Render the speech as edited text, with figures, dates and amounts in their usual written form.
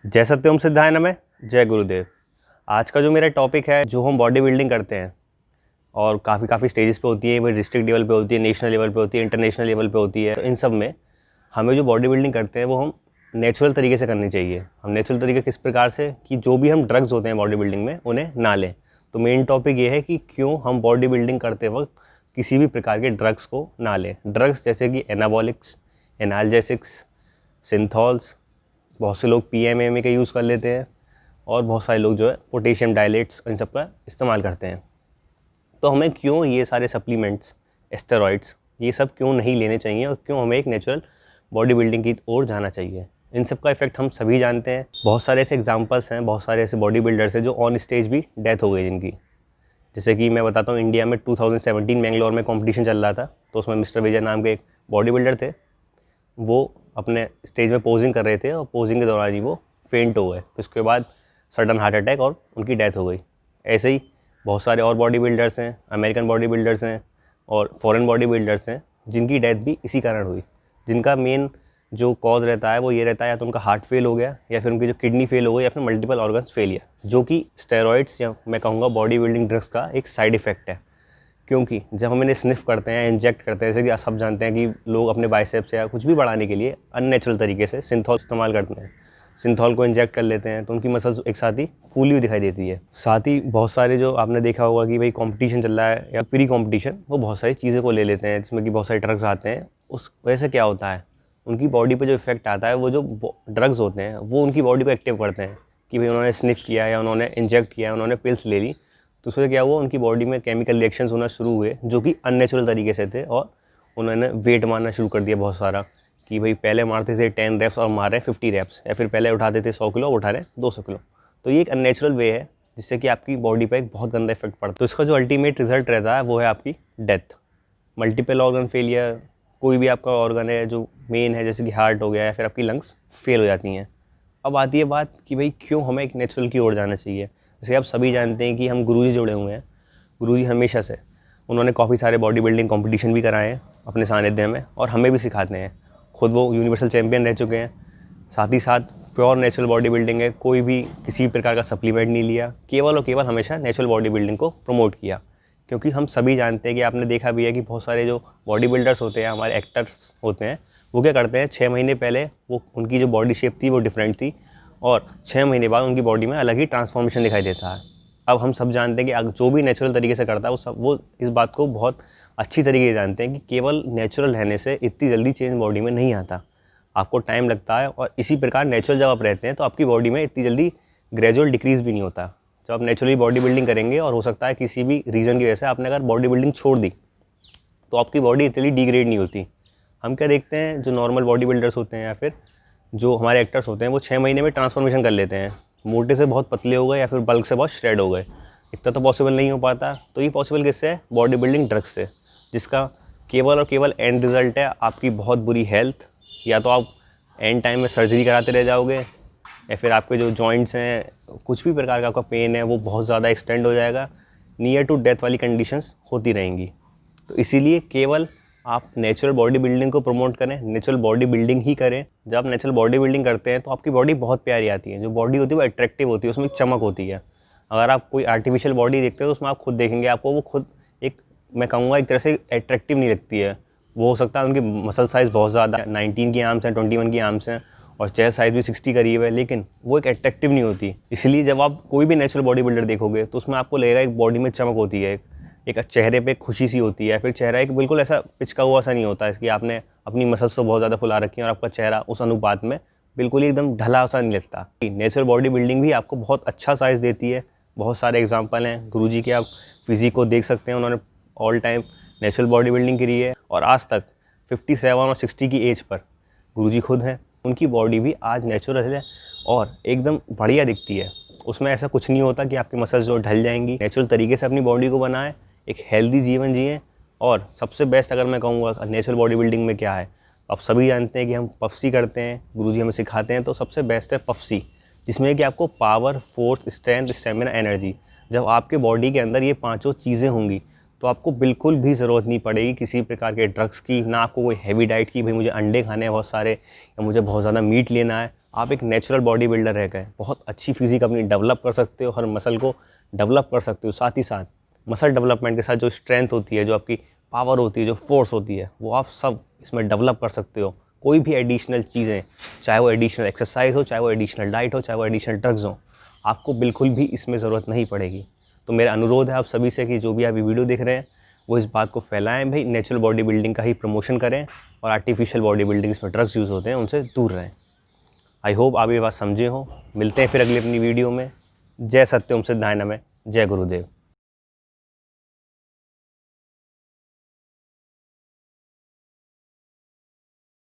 जय सत्यम सिद्धाय नमः। जय गुरुदेव। आज का जो मेरा टॉपिक है, जो हम बॉडी बिल्डिंग करते हैं और काफ़ी स्टेजेस पे होती है, वो डिस्ट्रिक्ट लेवल पे होती है, नेशनल लेवल पे होती है, इंटरनेशनल लेवल पे होती है। तो इन सब में हमें जो बॉडी बिल्डिंग करते हैं वो हम नेचुरल तरीके से करनी चाहिए। हम नेचुरल तरीके किस प्रकार से, कि जो भी हम ड्रग्स होते हैं बॉडी बिल्डिंग में उन्हें ना लें। तो मेन टॉपिक ये है कि क्यों हम बॉडी बिल्डिंग करते वक्त किसी भी प्रकार के ड्रग्स को ना लें। ड्रग्स जैसे कि एनाबॉलिक्स, एनाल्जेसिक्स, सिंथॉल्स, बहुत से लोग PMMA का यूज़ कर लेते हैं और बहुत सारे लोग जो है पोटेशियम डायलेट्स, इन सब का इस्तेमाल करते हैं। तो हमें क्यों ये सारे सप्लीमेंट्स, स्टेरॉइड्स, ये सब क्यों नहीं लेने चाहिए और क्यों हमें एक नेचुरल बॉडी बिल्डिंग की ओर जाना चाहिए। इन सब का इफेक्ट हम सभी जानते हैं। बहुत सारे ऐसे एग्जांपल्स हैं, बहुत सारे ऐसे बॉडी बिल्डर्स हैं जो ऑन स्टेज भी डेथ हो गई जिनकी। जैसे कि मैं बताता हूँ, इंडिया में 2017 बेंगलोर में कंपटीशन चल रहा था, तो उसमें मिस्टर विजय नाम के एक बॉडी बिल्डर थे। वो अपने स्टेज में पोजिंग कर रहे थे और पोजिंग के दौरान ही वो फेंट हो गए। उसके बाद सडन हार्ट अटैक और उनकी डेथ हो गई। ऐसे ही बहुत सारे और बॉडी बिल्डर्स हैं, अमेरिकन बॉडी बिल्डर्स हैं और फॉरेन बॉडी बिल्डर्स हैं, जिनकी डेथ भी इसी कारण हुई। जिनका मेन जो कॉज रहता है वो ये रहता है, या तो उनका हार्ट फेल हो गया, या फिर उनकी जो किडनी फेल हो गई, या फिर मल्टीपल ऑर्गन्स फेलियर, जो कि स्टेरॉइड्स या मैं कहूँगा बॉडी बिल्डिंग ड्रग्स का एक साइड इफेक्ट है। क्योंकि जब हम इन्हें स्निफ करते हैं, इंजेक्ट करते हैं, जैसे कि आप सब जानते हैं कि लोग अपने बाइसेप्स या कुछ भी बढ़ाने के लिए अननेचुरल तरीके से सिंथॉल इस्तेमाल करते हैं। सिंथॉल को इंजेक्ट कर लेते हैं तो उनकी मसल्स एक साथ ही फूली हुई दिखाई देती है। साथ ही बहुत सारे जो आपने देखा होगा कि भाई कंपटीशन चल रहा है या प्री कंपटीशन, वो बहुत सारी चीज़ें को ले लेते हैं, जिसमें कि बहुत सारे ड्रग्स आते हैं। उस वजह से क्या होता है, उनकी बॉडी पे जो इफेक्ट आता है, वो जो ड्रग्स होते हैं वो उनकी बॉडी को एक्टिव करते हैं कि भाई उन्होंने स्निफ किया या उन्होंने इंजेक्ट किया, उन्होंने पिल्स ले ली, तो उससे क्या हुआ, उनकी बॉडी में केमिकल रिएक्शंस होना शुरू हुए जो कि अननेचुरल तरीके से थे, और उन्होंने वेट मारना शुरू कर दिया बहुत सारा, कि भाई पहले मारते थे 10 रेप्स और मार रहे 50 रेप्स, या फिर पहले उठाते थे 100 किलो, उठा रहे 200 किलो। तो ये एक अननेचुरल वे है जिससे कि आपकी बॉडी पर एक बहुत गंदा इफेक्ट पड़ता है। तो इसका जो अल्टीमेट रिजल्ट रहता है वो है आपकी डेथ। मल्टीपल ऑर्गन फेलियर, कोई भी आपका ऑर्गन है जो मेन है, जैसे कि हार्ट हो गया या फिर आपकी लंग्स फेल हो जाती हैं। अब आती है बात कि भाई क्यों हमें एक नेचुरल की ओर जाना चाहिए। जैसे आप सभी जानते हैं कि हम गुरुजी जुड़े हुए हैं। गुरुजी हमेशा से उन्होंने काफ़ी सारे बॉडी बिल्डिंग कंपटीशन भी कराए हैं अपने सानिध्य में, और हमें भी सिखाते हैं। खुद वो यूनिवर्सल चैम्पियन रह चुके हैं। साथ ही साथ प्योर नेचुरल बॉडी बिल्डिंग है, कोई भी किसी प्रकार का सप्लीमेंट नहीं लिया, केवल और केवल हमेशा नेचुरल बॉडी बिल्डिंग को प्रमोट किया। क्योंकि हम सभी जानते हैं कि आपने देखा भी है कि बहुत सारे जो बॉडी बिल्डर्स होते हैं, हमारे एक्टर्स होते हैं, वो क्या करते हैं, 6 महीने पहले वो उनकी जो बॉडी शेप थी वो डिफरेंट थी, और 6 महीने बाद उनकी बॉडी में अलग ही ट्रांसफॉर्मेशन दिखाई देता है। अब हम सब जानते हैं कि जो भी नेचुरल तरीके से करता है वो इस बात को बहुत अच्छी तरीके से जानते हैं कि केवल नेचुरल रहने से इतनी जल्दी चेंज बॉडी में नहीं आता, आपको टाइम लगता है। और इसी प्रकार नेचुरल जब आप रहते हैं तो आपकी बॉडी में इतनी जल्दी ग्रेजुअल डिक्रीज़ भी नहीं होता। जब आप नेचुरली बॉडी बिल्डिंग करेंगे, और हो सकता है किसी भी रीज़न की वजह से आपने अगर बॉडी बिल्डिंग छोड़ दी, तो आपकी बॉडी इतनी डिग्रेड नहीं होती। हम क्या देखते हैं, जो नॉर्मल बॉडी बिल्डर्स होते हैं या फिर जो हमारे एक्टर्स होते हैं, वो 6 महीने में ट्रांसफॉर्मेशन कर लेते हैं। मोटे से बहुत पतले हो गए या फिर बल्क से बहुत श्रेड हो गए। इतना तो पॉसिबल नहीं हो पाता। तो ये पॉसिबल किससे है, बॉडी बिल्डिंग ड्रग्स से, जिसका केवल और केवल एंड रिजल्ट है आपकी बहुत बुरी हेल्थ। या तो आप एंड टाइम में सर्जरी कराते रह जाओगे, या फिर आपके जो जॉइंट्स हैं, कुछ भी प्रकार का आपका पेन है, वो बहुत ज़्यादा एक्सटेंड हो जाएगा। नियर टू डेथ वाली कंडीशंस होती रहेंगी। तो इसीलिए केवल आप नेचुरल बॉडी बिल्डिंग को प्रमोट करें, नेचुरल बॉडी बिल्डिंग ही करें। जब आप नेचुरल बॉडी बिल्डिंग करते हैं तो आपकी बॉडी बहुत प्यारी आती है। जो बॉडी होती है वो अट्रैक्टिव होती है, उसमें एक चमक होती है। अगर आप कोई आर्टिफिशियल बॉडी देखते हैं तो उसमें आप खुद देखेंगे, आपको वो खुद एक, मैं कहूँगा, एक तरह से अट्रैक्टिव नहीं लगती है। वो हो सकता है उनकी मसल साइज़ बहुत ज़्यादा 19 की आर्म्स हैं, 21 की आर्म्स हैं, और चेस्ट साइज़ भी 60 करीब है, लेकिन वो एक अट्रैक्टिव नहीं होती। इसलिए जब आप कोई भी नेचुरल बॉडी बिल्डर देखोगे तो उसमें आपको लगेगा एक बॉडी में चमक होती है, एक चेहरे पे खुशी सी होती है। फिर चेहरा एक बिल्कुल ऐसा पिचका हुआ सा नहीं होता है कि आपने अपनी मसल्स तो बहुत ज़्यादा फुला रखी है और आपका चेहरा उस अनुपात में बिल्कुल ही एकदम ढला सा नहीं लगता। नेचुरल बॉडी बिल्डिंग भी आपको बहुत अच्छा साइज़ देती है। बहुत सारे एग्जाम्पल हैं गुरुजी के, आप फिजिक को देख सकते हैं। उन्होंने all time natural body building करी है, और आज तक 57 और 60 की एज पर गुरुजी खुद हैं, उनकी बॉडी भी आज नेचुरल है और एकदम बढ़िया दिखती है। उसमें ऐसा कुछ नहीं होता कि आपकी मसल्स जो ढल जाएंगी। नेचुरल तरीके से अपनी बॉडी को बनाएं, एक हेल्दी जीवन जिएं। और सबसे बेस्ट अगर मैं कहूँगा नेचुरल बॉडी बिल्डिंग में क्या है, आप सभी जानते हैं कि हम पफसी करते हैं, गुरुजी हमें सिखाते हैं। तो सबसे बेस्ट है पफसी, जिसमें कि आपको power, force, strength, stamina, energy, जब आपके बॉडी के अंदर ये पांचों चीज़ें होंगी तो आपको बिल्कुल भी ज़रूरत नहीं पड़ेगी किसी प्रकार के ड्रग्स की, ना आपको कोई हैवी डाइट की, भाई मुझे अंडे खाने हैं बहुत सारे या मुझे बहुत ज़्यादा मीट लेना है। आप एक नेचुरल बॉडी बिल्डर रह गए, बहुत अच्छी फिजिक अपनी डेवलप कर सकते हो, हर मसल को डेवलप कर सकते हो। साथ ही साथ मसल डेवलपमेंट के साथ जो स्ट्रेंथ होती है, जो आपकी पावर होती है, जो फोर्स होती है, वो आप सब इसमें डेवलप कर सकते हो। कोई भी एडिशनल चीज़ें, चाहे वो एडिशनल एक्सरसाइज हो, चाहे वो एडिशनल डाइट हो, चाहे वो एडिशनल ड्रग्स हो, आपको बिल्कुल भी इसमें ज़रूरत नहीं पड़ेगी। तो मेरा अनुरोध है आप सभी से कि जो भी आप ये वीडियो देख रहे हैं वो इस बात को फैलाएं, भाई नेचुरल बॉडी बिल्डिंग का ही प्रमोशन करें और आर्टिफिशियल बॉडी बिल्डिंग इसमें ड्रग्स यूज़ होते हैं उनसे दूर रहें। आई होप आप ये बात समझे हो। मिलते हैं फिर अगली अपनी वीडियो में। जय सत्यम सिद्धाय नमः, जय गुरुदेव।